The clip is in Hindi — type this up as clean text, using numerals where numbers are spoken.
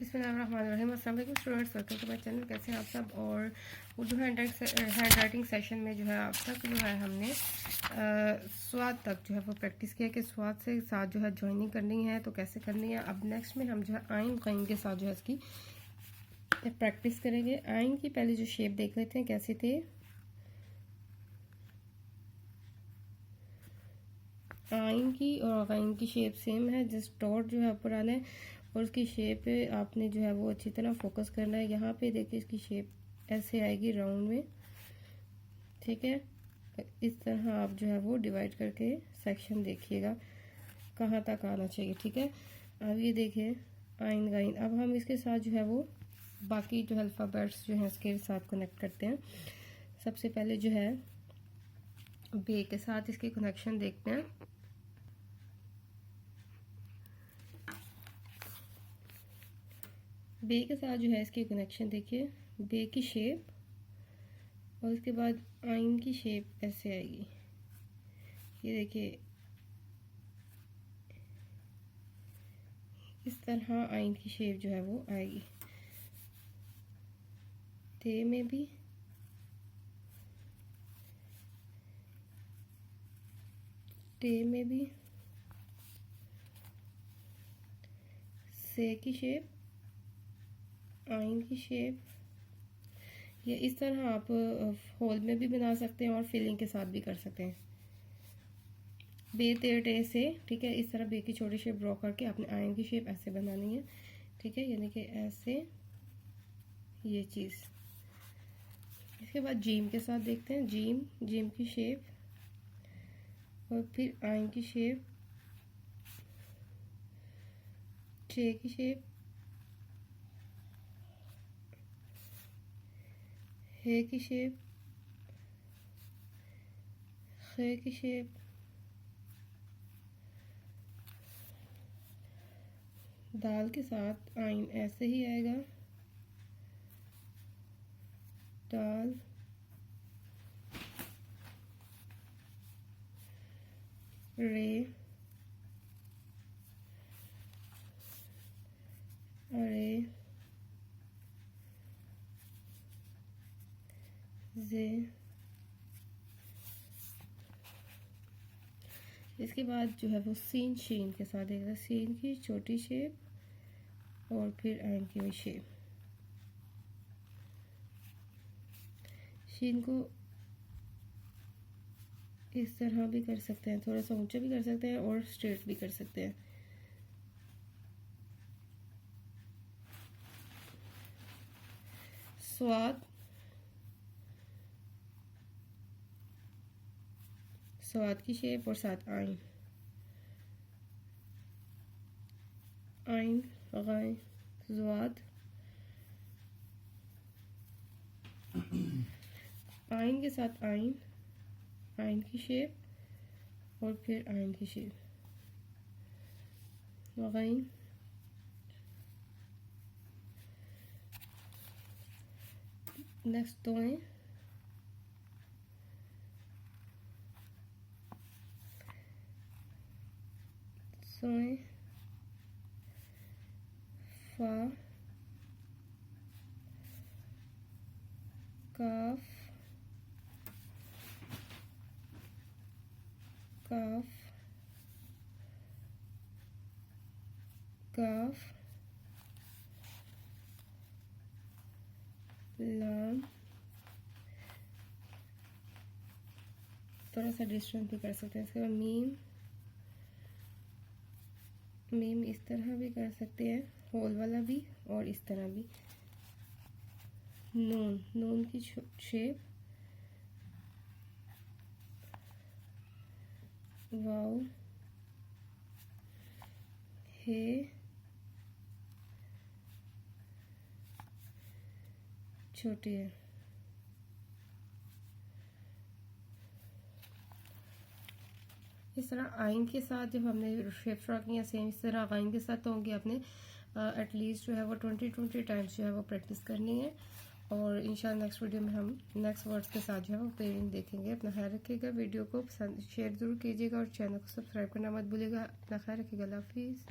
बिस्मिल्लाहिर्रहमानिर्रहीम। अस्सलाम वालेकुम students, welcome to my channel. कैसे हैं आप सब। और उर्दू हैंड राइटिंग सेशन में जो है आप तक जो है हमने स्वाद तक जो है वो प्रैक्टिस किया कि स्वाद से साथ जो है जॉइनिंग करनी है तो कैसे करनी है। अब नेक्स्ट में हम जो है आइन क़ईन के साथ जो है इसकी प्रैक्टिस करेंगे। आइन की पहले जो शेप देख लेते हैं कैसे थे। आइन की और ग़ैन की शेप सेम है, जस्ट डॉट जो है ऊपर आना है और उसकी शेप पे आपने जो है वो अच्छी तरह फोकस करना है। यहाँ पे देखिए इसकी शेप ऐसे आएगी राउंड में, ठीक है। इस तरह आप जो है वो डिवाइड करके सेक्शन देखिएगा कहाँ तक आना चाहिए, ठीक है। अब ये देखिए आइन ग़ैन। अब हम इसके साथ जो है वो बाकी जो अल्फ़ाबेट्स जो हैं इसके साथ कनेक्ट करते हैं। सबसे पहले जो है बे के साथ इसके कनेक्शन देखते हैं। बे के साथ जो है इसकी कनेक्शन देखिए, बे की शेप और उसके बाद आइन की शेप ऐसे आएगी। ये देखिए इस तरह आइन की शेप जो है वो आएगी। ते में भी टे में भी से की शेप, आइन की शेप। ये इस तरह आप होल में भी बना सकते हैं और फिलिंग के साथ भी कर सकते हैं। बे ते टे से, ठीक है। इस तरह बे की छोटी शेप ड्रॉ करके आपने आइन की शेप ऐसे बनानी है, ठीक है। यानी कि ऐसे ये चीज़। इसके बाद जीम के साथ देखते हैं। जीम की शेप और फिर आइन की शेप, टे की शेप, हे की शेप, खे की शेप, दाल के साथ आइन ऐसे ही आएगा, दाल, रे, अरे, जे। इसके बाद जो है वो सीन शीन के साथ देख रहे हैं। सीन की छोटी शेप और फिर आइन की भी शेप। शीन को इस तरह भी कर सकते हैं, थोड़ा सा ऊंचा भी कर सकते हैं और स्ट्रेट भी कर सकते हैं। स्वाद, स्वाद की शेप और साथ आइन, आइन ग़ैन स्वाद। आइन के साथ आइन, आइन की शेप और फिर आइन की शेप, ग़ैन, नेक्स्ट तोएं, सोएं, फा, काफ, काफ, काफ, लाम। थोड़ा सा डिस्टेंस भी कर सकते हैं। इसके बाद मीम, मीम इस तरह भी कर सकते हैं, होल वाला भी और इस तरह भी। नून, नून की शेप, वाव, हे, छोटी है। इस तरह आइन के साथ जब हमने शेप ड्रा किया सेम इस तरह आइन के साथ तो होंगे आपने एटलीस्ट जो है वो 20 टाइम्स जो है वो प्रैक्टिस करनी है। और इंशाल्लाह नेक्स्ट वीडियो में हम नेक्स्ट वर्ड्स के साथ जो है वो पेयरिंग देखेंगे। अपना ख्याल रखिएगा, वीडियो को पसंद शेयर ज़रूर कीजिएगा और चैनल को सब्सक्राइब करना मत भूलिएगा। अपना ख्याल रखिएगा, अल्लाह हाफिज़।